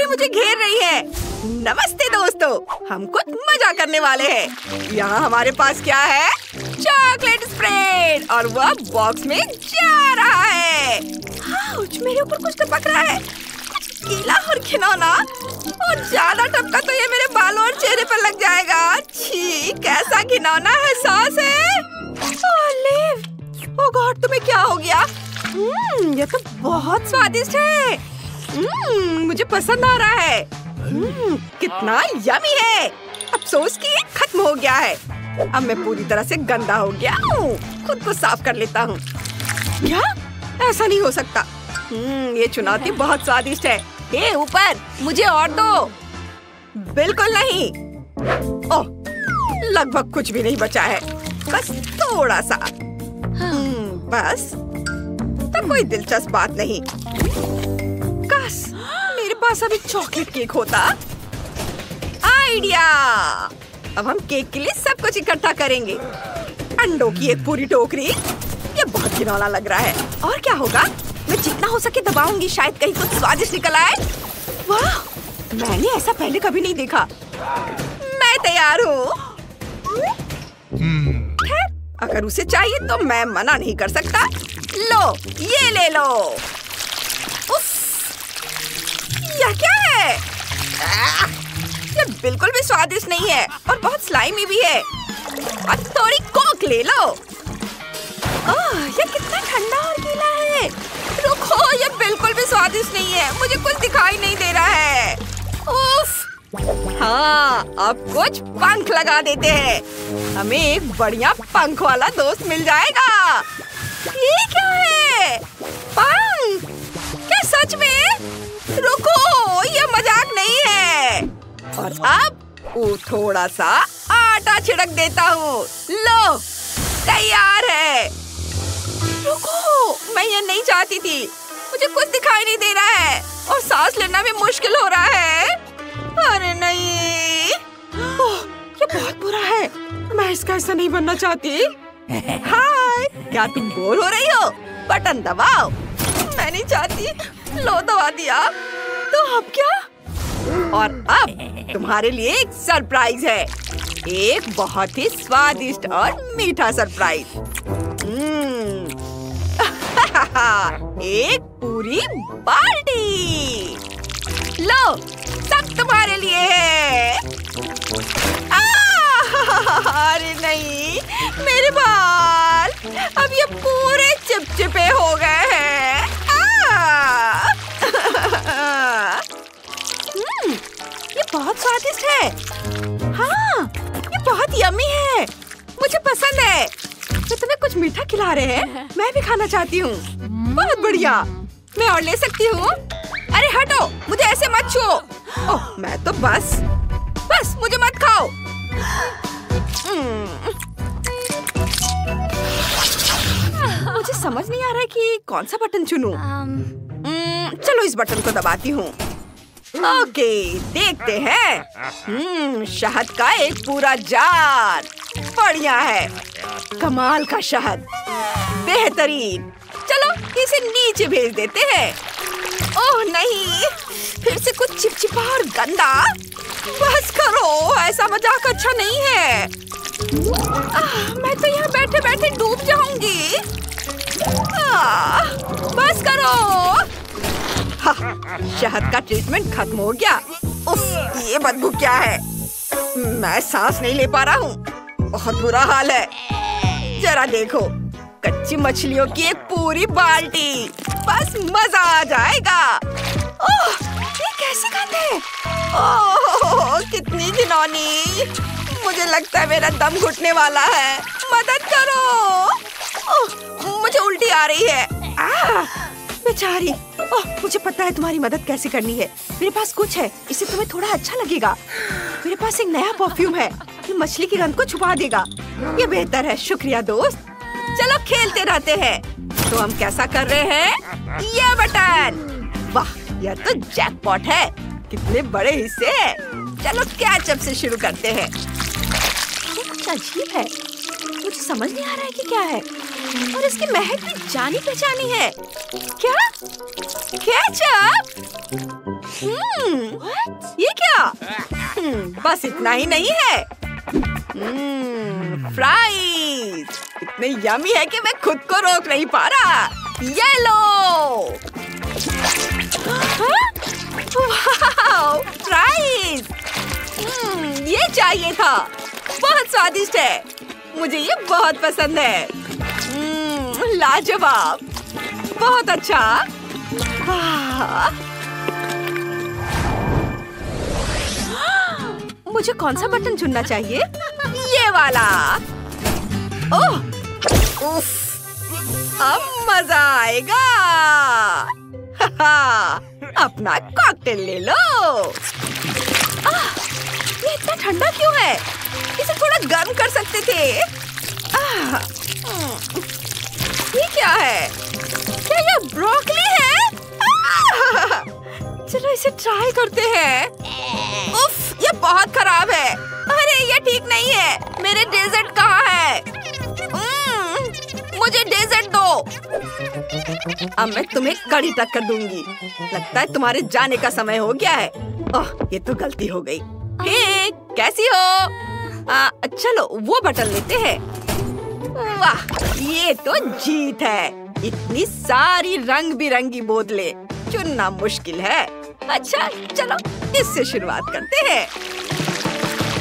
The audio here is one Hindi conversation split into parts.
पूरी मुझे घेर रही है। नमस्ते दोस्तों, हम कुछ मजा करने वाले हैं। यहाँ हमारे पास क्या है? चॉकलेट स्प्रेड, और वह बॉक्स में जा रहा है। आउच, मेरे ऊपर कुछ टपक रहा है, कुछ गीला और घिनौना, और ज्यादा टपका तो ये मेरे बालों और चेहरे पर लग जाएगा। छी, कैसा घिनौना एहसास है। ओह गॉड, तुम्हें क्या हो गया? ये तो बहुत स्वादिष्ट है। मुझे पसंद आ रहा है। कितना यमी है। अफसोस कि ये खत्म हो गया है। अब मैं पूरी तरह से गंदा हो गया हूँ। खुद को साफ कर लेता हूँ। क्या? ऐसा नहीं हो सकता। ये चुनौती बहुत स्वादिष्ट है। हे ऊपर, मुझे और दो। बिल्कुल नहीं। ओह, लगभग कुछ भी नहीं बचा है, बस थोड़ा सा। बस तो कोई दिलचस्प बात नहीं। काश मेरे पास अभी चॉकलेट केक होता। आइडिया! अब हम केक के लिए सब कुछ इकट्ठा करेंगे। अंडों की एक पूरी टोकरी। ये बहुत घिनौना लग रहा है। और क्या होगा? मैं जितना हो सके दबाऊंगी, शायद कहीं कुछ स्वादिष्ट निकल आए। वाह, मैंने ऐसा पहले कभी नहीं देखा। मैं तैयार हूँ। खैर, अगर उसे चाहिए तो मैं मना नहीं कर सकता। लो, ये ले लो। उफ, यह क्या है? ये बिल्कुल भी स्वादिष्ट नहीं है और बहुत स्लाइमी भी है। और थोड़ी कोक ले लो। ये कितना ठंडा और गीला है। रुको, ये बिल्कुल भी स्वादिष्ट नहीं है। मुझे कुछ दिखाई नहीं दे रहा है। उफ। हाँ, अब कुछ पंख लगा देते हैं। हमें एक बढ़िया पंख वाला दोस्त मिल जाएगा। ये क्या है? पंख? क्या सच में? रुको, ये मजाक नहीं है। और अब थोड़ा सा आटा छिड़क देता हूँ। लो, तैयार है। रुको, मैं ये नहीं चाहती थी। मुझे कुछ दिखाई नहीं दे रहा है और सांस लेना भी मुश्किल हो रहा है। अरे नहीं, ये बहुत बुरा है। मैं इसका ऐसा नहीं बनना चाहती। हाय, क्या तुम बोर हो रही हो? बटन दबाओ। मैं नहीं चाहती। लो, दबा दिया। तो अब क्या? और अब तुम्हारे लिए एक सरप्राइज है। एक बहुत ही स्वादिष्ट और मीठा सरप्राइज। एक पूरी बाल्टी। लो, सब तुम्हारे लिए है। अरे नहीं, मेरे बाल अब ये पूरे चिपचिपे हो गए हैं। ये बहुत स्वादिष्ट है। हाँ, ये बहुत यम्मी है। मुझे पसंद है। तो तुम्हें कुछ मीठा खिला रहे हैं? मैं भी खाना चाहती हूँ। बहुत बढ़िया। मैं और ले सकती हूँ? अरे हटो, मुझे ऐसे मत छुओ। ओह, मैं तो बस मुझे मत खाओ। मुझे समझ नहीं आ रहा है कि कौन सा बटन चुनूं। चलो इस बटन को दबाती हूँ। ओके, देखते हैं। शहद का एक पूरा जार। बढ़िया है। कमाल का शहद, बेहतरीन। चलो इसे नीचे भेज देते हैं। ओह नहीं, फिर से कुछ चिपचिपा और गंदा। बस करो, ऐसा मजाक अच्छा नहीं है। मैं तो यहाँ बैठे बैठे डूब जाऊंगी। बस करो। शहद का ट्रीटमेंट खत्म हो गया। उफ, ये बदबू क्या है? मैं सांस नहीं ले पा रहा हूँ। बहुत बुरा हाल है। जरा देखो, कच्ची मछलियों की एक पूरी बाल्टी। बस मजा आ जाएगा। ओह, ये कैसी गंध है? ओह, कितनी घिनौनी। मुझे लगता है मेरा दम घुटने वाला है। मदद करो। ओह, मुझे उल्टी आ रही है। बेचारी। ओह, मुझे पता है तुम्हारी मदद कैसे करनी है। मेरे पास कुछ है, इससे तुम्हें थोड़ा अच्छा लगेगा। मेरे पास एक नया परफ्यूम है, ये मछली की गंध को छुपा देगा। ये बेहतर है। शुक्रिया दोस्त। चलो खेलते रहते हैं। तो हम कैसा कर रहे हैं? ये बटन। वाह, यह तो जैकपॉट है। कितने बड़े हिस्से हैं। चलो कैचअप से शुरू करते हैं। ये कुछ अजीब है। मुझे समझ नहीं आ रहा है कि क्या है। और इसकी महक भी जानी पहचानी है। क्या? केचप? ये क्या? बस इतना ही नहीं है। फ्राइज इतने यमी है कि मैं खुद को रोक नहीं पा रहा। ये लो। Wow, fries. ये चाहिए था। बहुत स्वादिष्ट है। मुझे ये बहुत पसंद है। लाजवाब। बहुत अच्छा। मुझे कौन सा बटन चुनना चाहिए? ये वाला। ओह, उफ, अब मजा आएगा। अपना कॉकटेल ले लो। ये इतना ठंडा क्यों है? इसे थोड़ा गर्म कर सकते थे। ये क्या है? क्या ये ब्रोकली है? चलो इसे ट्राई करते हैं। उफ, ये बहुत खराब है। अरे ये ठीक नहीं है। मेरे डेजर्ट कहाँ है? मुझे डेजर्ट दो। अब मैं तुम्हें कड़ी टक्कर दूंगी। लगता है तुम्हारे जाने का समय हो गया है। ओह, ये तो गलती हो गई। हे, कैसी हो? चलो वो बटन लेते हैं। वाह, ये तो जीत है। इतनी सारी रंग बिरंगी बोतलें चुनना मुश्किल है। अच्छा, चलो इससे शुरुआत करते हैं।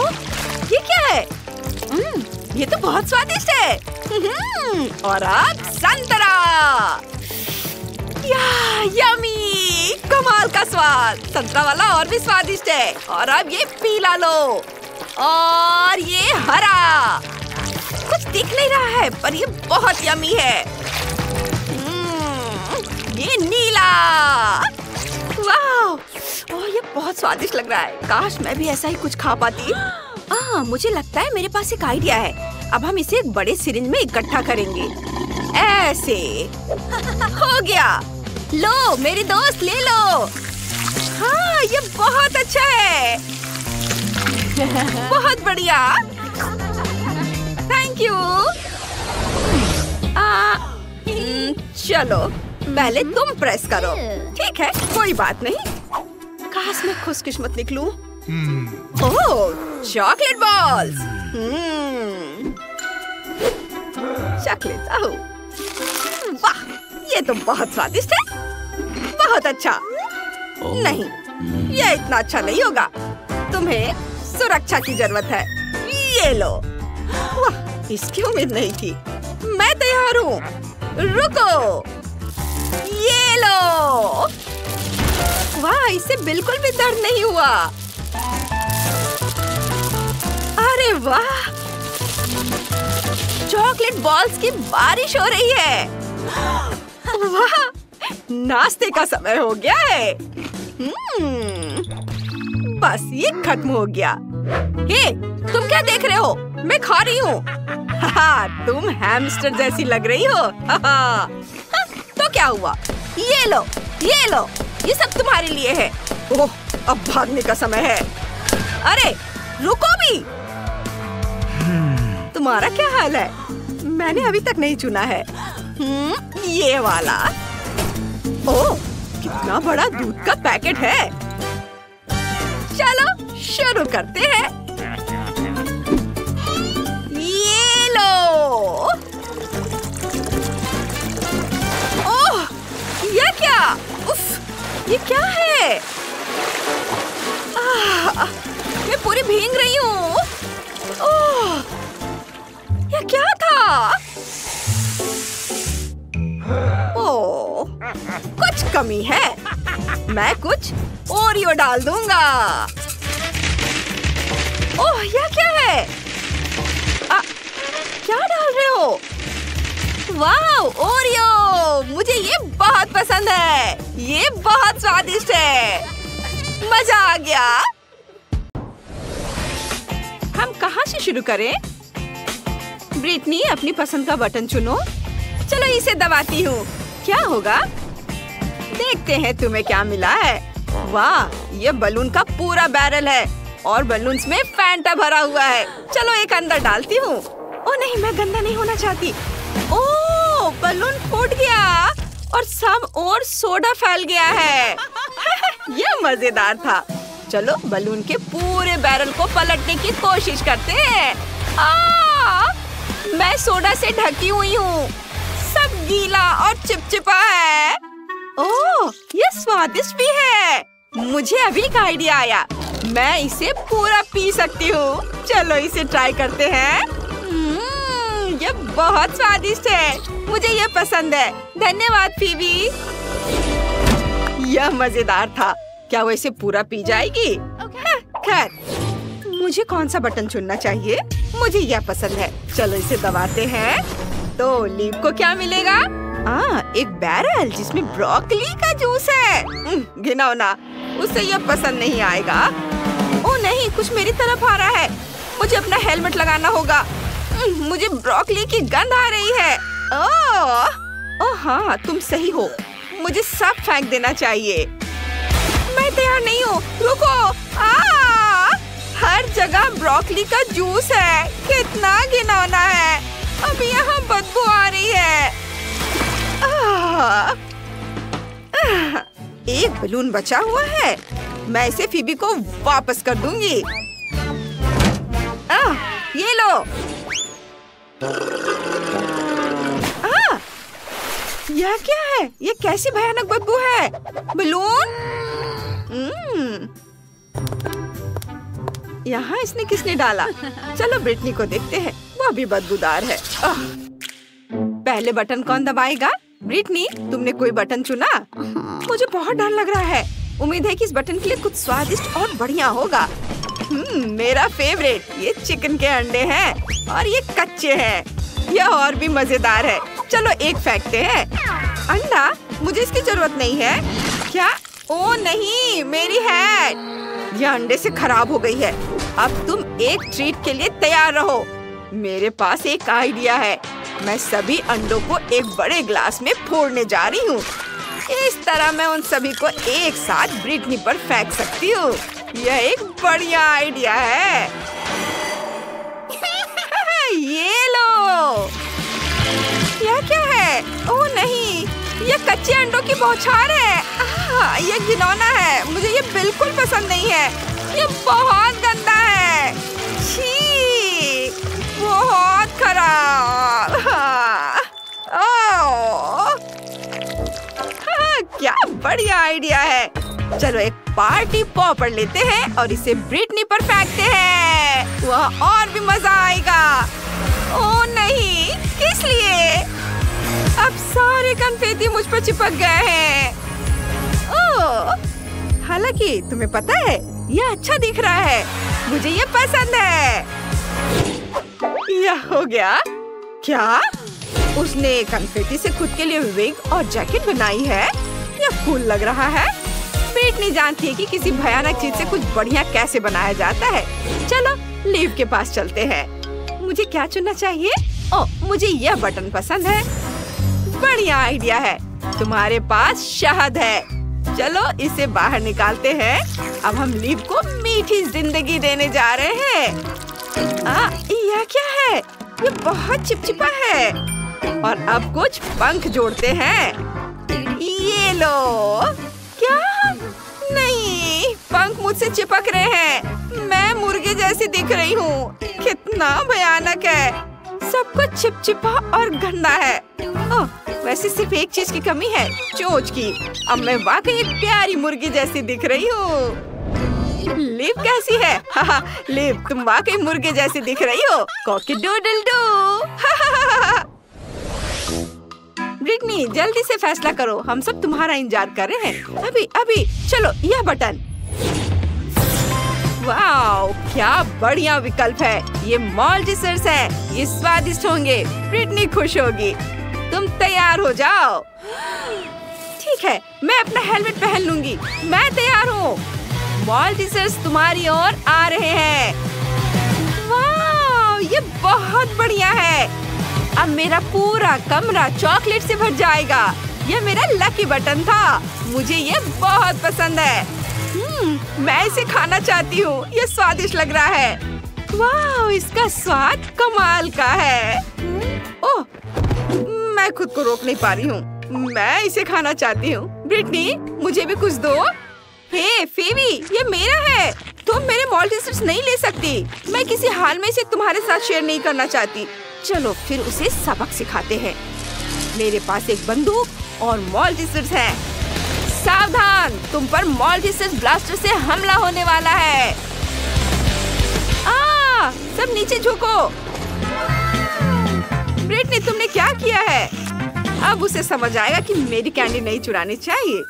ओह, ये क्या है? ये तो बहुत स्वादिष्ट है। और अब संतरा। यम्मी, कमाल का स्वाद। संतरा वाला और भी स्वादिष्ट है। और अब ये पीला लो। और ये हरा। कुछ दिख नहीं रहा है पर ये बहुत यम्मी है। ये नीला। वाह, ओह ये बहुत स्वादिष्ट लग रहा है। काश मैं भी ऐसा ही कुछ खा पाती। मुझे लगता है मेरे पास एक आइडिया है। अब हम इसे एक बड़े सिरिंज में इकट्ठा करेंगे। ऐसे। हो गया। लो मेरी दोस्त, ले लो। हाँ, ये बहुत अच्छा है। बहुत बढ़िया। Thank you. चलो पहले तुम प्रेस करो। ठीक है, कोई बात नहीं। काश मैं खुशकिस्मत निकलूं। ओह, चॉकलेट बॉल्स। चॉकलेट। वाह, ये तो बहुत स्वादिष्ट है। बहुत अच्छा। नहीं, ये इतना अच्छा नहीं होगा। तुम्हें सुरक्षा की जरूरत है। ये लो। वाह, इसकी उम्मीद नहीं थी। मैं तैयार हूँ। रुको। ये लो। वाह, इससे बिल्कुल भी दर्द नहीं हुआ। अरे वाह, चॉकलेट बॉल्स की बारिश हो रही है। वाह, नाश्ते का समय हो गया है। बस ये खत्म हो गया। हे, तुम क्या देख रहे हो? मैं खा रही हूँ। तुम हैमस्टर जैसी लग रही हो। तो क्या हुआ? ये लो, ये लो, ये सब तुम्हारे लिए है। ओह, अब भागने का समय है। अरे रुको भी। तुम्हारा क्या हाल है? मैंने अभी तक नहीं चुना है। ये वाला। ओह, कितना बड़ा दूध का पैकेट है। चलो शुरू करते हैं। ये लो। ओह, ये क्या? उफ, ये क्या है? मैं पूरी भीग रही हूँ। ओह, ये क्या था? ओह, कुछ कमी है। मैं कुछ ओरियो डाल दूंगा। ओह, यह क्या है? क्या डाल रहे हो? वाह, ओरियो! मुझे ये बहुत पसंद है। ये बहुत स्वादिष्ट है। मजा आ गया। हम कहाँ से शुरू करें? ब्रिटनी, अपनी पसंद का बटन चुनो। चलो इसे दबाती हूँ। क्या होगा? देखते हैं तुम्हें क्या मिला है। वाह, ये बलून का पूरा बैरल है और बलून्स में फैंटा भरा हुआ है। चलो एक अंदर डालती हूँ। ओह नहीं, मैं गंदा नहीं होना चाहती। ओह, बलून फूट गया और सब और सोडा फैल गया है। यह मजेदार था। चलो बलून के पूरे बैरल को पलटने की कोशिश करते हैं। मैं सोडा से ढकी हुई हूँ, सब गीला और चिपचिपा है। ओह, ये स्वादिष्ट भी है। मुझे अभी एक आइडिया आया, मैं इसे पूरा पी सकती हूँ। चलो इसे ट्राई करते हैं। ये बहुत स्वादिष्ट है, मुझे ये पसंद है। धन्यवाद फीबी। यह मजेदार था। क्या वो इसे पूरा पी जाएगी? खैर, मुझे कौन सा बटन चुनना चाहिए? मुझे यह पसंद है। चलो इसे दबाते हैं। तो लीव को क्या मिलेगा? एक बैरल जिसमें ब्रोकली का जूस है। घिनौना, उसे यह पसंद नहीं आएगा। ओह नहीं, कुछ मेरी तरफ आ रहा है। मुझे अपना हेलमेट लगाना होगा। मुझे ब्रोकली की गंध आ रही है। ओह हाँ, तुम सही हो। मुझे सब फेंक देना चाहिए। मैं तैयार नहीं हूँ, रुको। हर जगह ब्रोकली का जूस है। कितना घिनौना है। अब यहाँ बदबू आ रही है। एक बलून बचा हुआ है। मैं इसे फीबी को वापस कर दूंगी। ये लो। यह क्या है? ये कैसी भयानक बदबू है? बलून? यहाँ इसने किसने डाला? चलो ब्रिटनी को देखते हैं, वो भी बदबूदार है। पहले बटन कौन दबाएगा? ब्रिटनी, तुमने कोई बटन चुना? मुझे बहुत डर लग रहा है। उम्मीद है कि इस बटन के लिए कुछ स्वादिष्ट और बढ़िया होगा। मेरा फेवरेट, ये चिकन के अंडे हैं और ये कच्चे हैं। यह और भी मजेदार है। चलो एक फेंकते हैं। अंडा? मुझे इसकी जरूरत नहीं है। क्या? ओ नहीं, मेरी हैट। यह अंडे से खराब हो गई है। अब तुम एक ट्रीट के लिए तैयार रहो। मेरे पास एक आइडिया है। मैं सभी अंडों को एक बड़े ग्लास में फोड़ने जा रही हूँ। इस तरह मैं उन सभी को एक साथ ब्रिटनी पर फेंक सकती हूँ। यह एक बढ़िया आइडिया है। ये लो। यह क्या है? ओह नहीं, यह कच्चे अंडों की बौछार है। यह घिनौना है। मुझे ये बिल्कुल पसंद नहीं है। ये बहुत गंदा है। छी, बहुत खराब। क्या बढ़िया आइडिया है। चलो एक पार्टी पॉपर लेते हैं और इसे ब्रिटनी पर फेंकते हैं। वह और भी मजा आएगा। ओह नहीं, किस लिए? अब सारे कन्फेटी मुझ पर चिपक गए हैं। ओह, हालांकि तुम्हें पता है, यह अच्छा दिख रहा है। मुझे ये पसंद है। यह हो गया। क्या? उसने कन्फेटी से खुद के लिए विग और जैकेट बनाई है। यह कूल लग रहा है। ब्रिटनी जानती है कि किसी भयानक चीज से कुछ बढ़िया कैसे बनाया जाता है। चलो लीव के पास चलते हैं। मुझे क्या चुनना चाहिए? ओह, मुझे यह बटन पसंद है। बढ़िया आइडिया है। तुम्हारे पास शहद है। चलो इसे बाहर निकालते हैं। अब हम लीव को मीठी जिंदगी देने जा रहे हैं। यह क्या है? ये बहुत चिपचिपा है। और अब कुछ पंख जोड़ते हैं। ये लो। क्या? नहीं, पंख मुझसे चिपक रहे हैं। मैं मुर्गे जैसी दिख रही हूँ। कितना भयानक है। सब कुछ चिपचिपा और गंदा है। ओह, वैसे सिर्फ एक चीज की कमी है, चोंच की। अब मैं वाकई एक प्यारी मुर्गी जैसी दिख रही हूँ। लिव कैसी है? लिव, तुम वाकई मुर्गे जैसी दिख रही हो। Cocky doodle do. ब्रिटनी, जल्दी से फैसला करो। हम सब तुम्हारा इंतजार कर रहे हैं। अभी अभी। चलो यह बटन। वाओ, क्या बढ़िया विकल्प है। ये माल्टेसर्स है। ये स्वादिष्ट होंगे। ब्रिटनी खुश होगी। तुम तैयार हो जाओ। ठीक है, मैं अपना हेलमेट पहन लूंगी। मैं तैयार हूँ। माल्टेसर्स तुम्हारी ओर आ रहे हैं। वाओ, ये बहुत बढ़िया है। अब मेरा पूरा कमरा चॉकलेट से भर जाएगा। यह मेरा लकी बटन था। मुझे ये बहुत पसंद है। मैं इसे खाना चाहती हूँ। ये स्वादिष्ट लग रहा है। वाह, इसका स्वाद कमाल का है। ओह, मैं खुद को रोक नहीं पा रही हूँ। मैं इसे खाना चाहती हूँ। ब्रिटनी, मुझे भी कुछ दो। हे फेवी, ये मेरा है। तुम मेरे मॉल्टीसर्स नहीं ले सकती। मैं किसी हाल में इसे तुम्हारे साथ शेयर नहीं करना चाहती। चलो फिर उसे सबक सिखाते हैं। मेरे पास एक बंदूक और मॉल्टीसर्स है। सावधान, तुम पर मॉल्टीसर्स ब्लास्टर से हमला होने वाला है। सब नीचे झुको। ब्रिटनी, तुमने क्या किया है? अब उसे समझ आएगा कि मेरी कैंडी नहीं चुरानी चाहिए।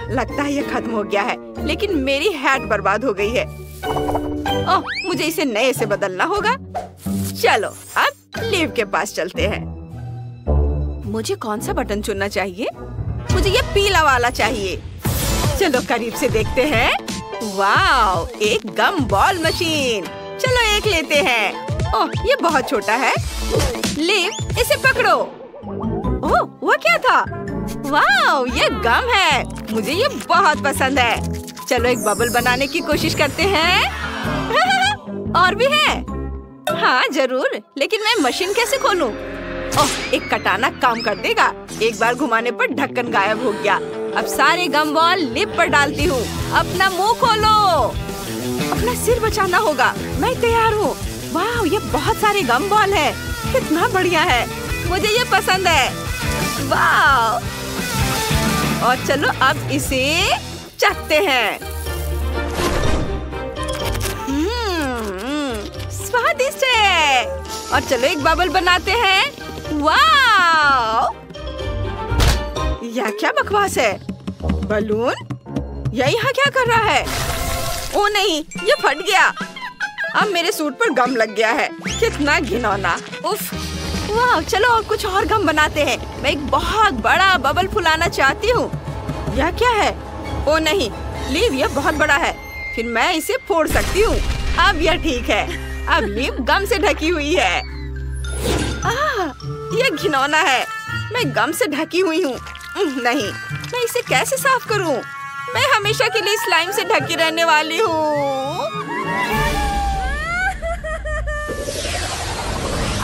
लगता है ये खत्म हो गया है, लेकिन मेरी हैट बर्बाद हो गई है। मुझे इसे नए से बदलना होगा। चलो अब लिव के पास चलते हैं। मुझे कौन सा बटन चुनना चाहिए? मुझे ये पीला वाला चाहिए। चलो करीब से देखते हैं। वाओ, एक गम बॉल मशीन। चलो एक लेते हैं। ओह, ये बहुत छोटा है। लिव, इसे पकड़ो। ओह, वो क्या था? वाओ, ये गम है। मुझे ये बहुत पसंद है। चलो एक बबल बनाने की कोशिश करते हैं। और भी है? हाँ जरूर, लेकिन मैं मशीन कैसे खोलूं? ओह, एक कटाना काम कर देगा। एक बार घुमाने पर ढक्कन गायब हो गया। अब सारे गम बॉल लिप पर डालती हूँ। अपना मुंह खोलो। अपना सिर बचाना होगा। मैं तैयार हूँ। वाह, ये बहुत सारे गम बॉल है। कितना बढ़िया है। मुझे ये पसंद है। वाह, और चलो अब इसे चखते हैं। स्वादिष्ट है। और चलो एक बबल बनाते हैं। वाह, यह क्या बकवास है? बलून? यह यहाँ क्या कर रहा है? ओ नहीं, ये फट गया। अब मेरे सूट पर गम लग गया है। कितना घिनौना। उफ। वाह, चलो और कुछ और गम बनाते हैं। मैं एक बहुत बड़ा बबल फुलाना चाहती हूँ। यह क्या है? ओ नहीं, लिव, यह बहुत बड़ा है। फिर मैं इसे फोड़ सकती हूँ। अब यह ठीक है। अब लिव गम से ढकी हुई है। यह घिनौना है। मैं गम से ढकी हुई हूँ। नहीं, मैं इसे कैसे साफ करूँ? मैं हमेशा के लिए स्लाइम से ढकी रहने वाली हूँ।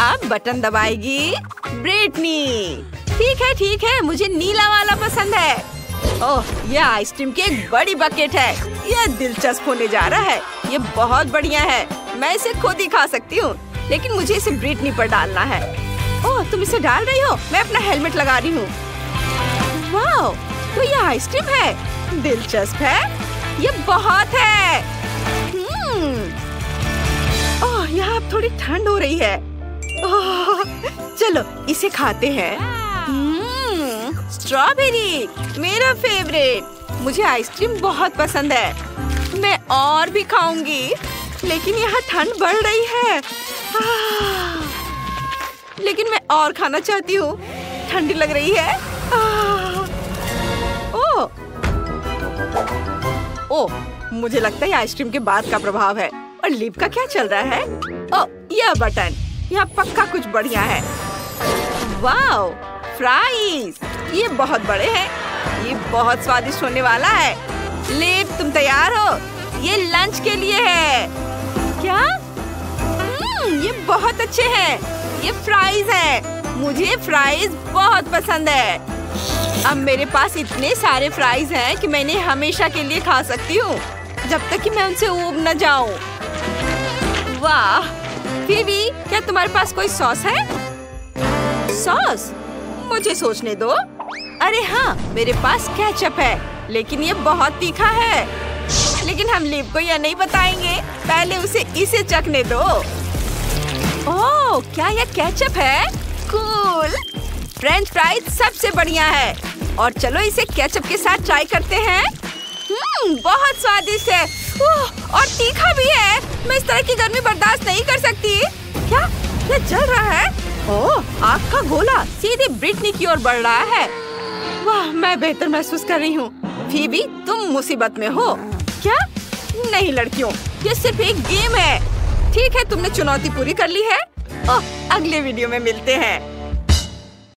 अब बटन दबाएगी ब्रिटनी। ठीक है, मुझे नीला वाला पसंद है। ओह, यह आइसक्रीम की एक बड़ी बकेट है। यह दिलचस्प होने जा रहा है। ये बहुत बढ़िया है। मैं इसे खुद ही खा सकती हूँ, लेकिन मुझे इसे ब्रिटनी पर डालना है। ओह, तुम इसे डाल रही हो? मैं अपना हेलमेट लगा रही हूँ। वाह, तो यह आइसक्रीम है। दिलचस्प है। ये बहुत है। ओह, यहाँ अब थोड़ी ठंड हो रही है। ओह, चलो इसे खाते हैं। स्ट्रॉबेरी, मेरा फेवरेट। मुझे आइसक्रीम बहुत पसंद है। मैं और भी खाऊंगी, लेकिन यहाँ ठंड बढ़ रही है। लेकिन मैं और खाना चाहती हूँ। ठंडी लग रही है। ओह, मुझे लगता है आइसक्रीम के बाद का प्रभाव है। और लिप का क्या चल रहा है? ओह, यह बटन। यहाँ पक्का कुछ बढ़िया है। Wow, fries. ये बहुत बड़े हैं। ये बहुत स्वादिष्ट होने वाला है। लिप, तुम तैयार हो? ये लंच के लिए है। क्या? ये बहुत अच्छे हैं। ये फ्राइज हैं। मुझे फ्राइज बहुत पसंद है। अब मेरे पास इतने सारे फ्राइज हैं कि मैं इन्हें हमेशा के लिए खा सकती हूँ, जब तक कि मैं उनसे ऊब न जाऊँ। वाह, फीवी, क्या तुम्हारे पास कोई सॉस है? सॉस? मुझे सोचने दो। अरे हाँ, मेरे पास केचप है, लेकिन ये बहुत तीखा है। लेकिन हम लिव को यह नहीं बताएंगे। पहले उसे इसे चखने दो। ओह, क्या यह केचप है? कूल। फ्रेंच फ्राइज सबसे बढ़िया है। और चलो इसे केचप के साथ ट्राई करते हैं। बहुत स्वादिष्ट है। और तीखा भी है। मैं इस तरह की गर्मी बर्दाश्त नहीं कर सकती। क्या ये जल रहा है? ओह, आग का गोला सीधे ब्रिटनी की ओर बढ़ रहा है। वाह, मैं बेहतर महसूस कर रही हूँ। फीबी, तुम मुसीबत में हो। क्या? नहीं लड़कियों, ये सिर्फ एक गेम है। ठीक है, तुमने चुनौती पूरी कर ली है। ओह, अगले वीडियो में मिलते हैं।